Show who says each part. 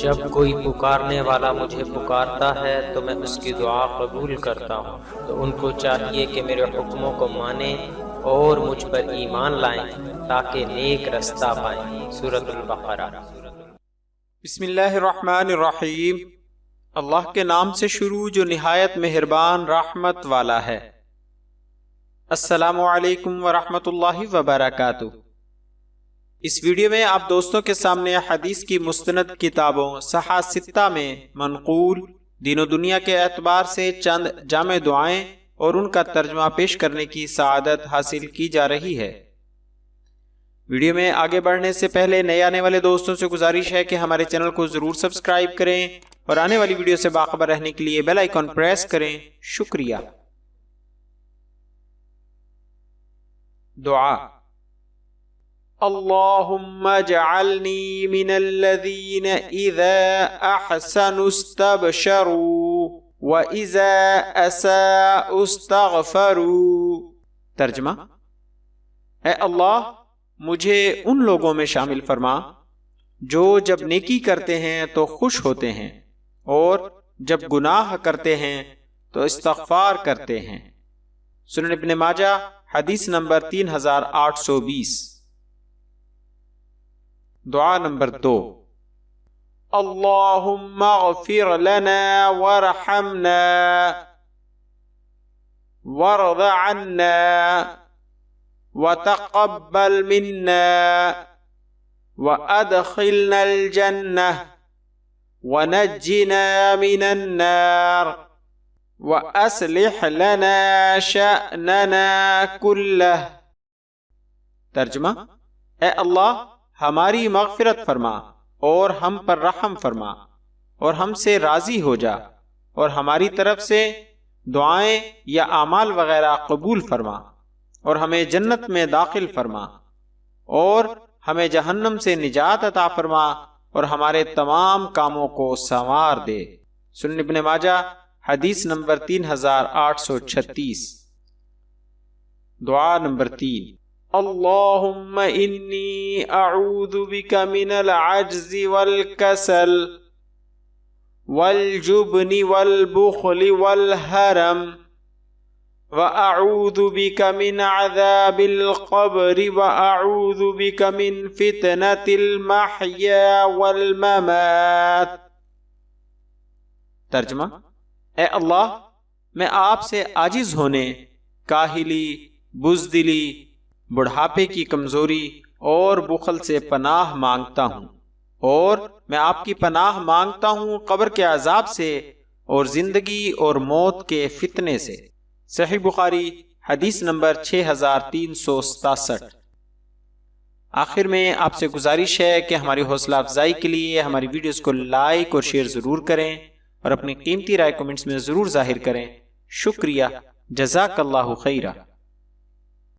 Speaker 1: جب کوئی پکارنے والا مجھے پکارتا ہے تو میں اس کی دعا قبول کرتا ہوں، تو ان کو چاہیے کہ میرے حکموں کو مانیں اور مجھ پر ایمان لائیں تاکہ نیک رستہ پائیں۔ سورۃ البقرہ۔
Speaker 2: بسم اللہ الرحمن الرحیم۔ اللہ کے نام سے شروع جو نہایت مہربان رحمت والا ہے۔ السلام علیکم ورحمۃ اللہ وبرکاتہ۔ اس ویڈیو میں آپ دوستوں کے سامنے حدیث کی مستند کتابوں صحاح ستہ میں منقول دین و دنیا کے اعتبار سے چند جامع دعائیں اور ان کا ترجمہ پیش کرنے کی سعادت حاصل کی جا رہی ہے۔ ویڈیو میں آگے بڑھنے سے پہلے نئے آنے والے دوستوں سے گزارش ہے کہ ہمارے چینل کو ضرور سبسکرائب کریں اور آنے والی ویڈیو سے باخبر رہنے کے لیے بیل آئیکن پریس کریں۔ شکریہ۔ دعا۔ اللہم اجعلنی من الذین اذا احسنوا استبشروا واذا اساءوا استغفروا۔ ترجمہ: اے اللہ، مجھے ان لوگوں میں شامل فرما جو جب نیکی کرتے ہیں تو خوش ہوتے ہیں اور جب گناہ کرتے ہیں تو استغفار کرتے ہیں۔ سنن ابن ماجہ حدیث نمبر 3820۔ دعا نمبر 2۔ اللہم اغفر لنا وارحمنا وارض عنا وتقبل منا وادخلنا الجنہ ونجنا من النار وَأَصْلِحْ لَنَا شَأْنَنَا كُلَّهُ۔ ترجمہ: اے اللہ، ہماری مغفرت فرما اور ہم پر رحم فرما اور ہم سے راضی ہو جا اور ہماری طرف سے دعائیں یا اعمال وغیرہ قبول فرما اور ہمیں جنت میں داخل فرما اور ہمیں جہنم سے نجات عطا فرما اور ہمارے تمام کاموں کو سنوار دے۔ سنن ابن ماجہ حدیث نمبر 3836۔ دعا نمبر 3۔ اللہم انی اعوذ بک من العجز والکسل والجبن والبخل والحرم واعوذ بک من عذاب القبر واعوذ بک من فتنة المحیا والممات۔ ترجمہ: اے اللہ، میں آپ سے عاجز ہونے، کاہلی، بزدلی، بڑھاپے کی کمزوری اور بخل سے پناہ مانگتا ہوں، اور میں آپ کی پناہ مانگتا ہوں قبر کے عذاب سے اور زندگی اور موت کے فتنے سے۔ صحیح بخاری حدیث نمبر 6367۔ آخر میں آپ سے گزارش ہے کہ ہماری حوصلہ افزائی کے لیے ہماری ویڈیوز کو لائک اور شیئر ضرور کریں اور اپنی قیمتی رائے کمنٹس میں ضرور ظاہر کریں۔ شکریہ۔ جزاک اللہ خیرہ۔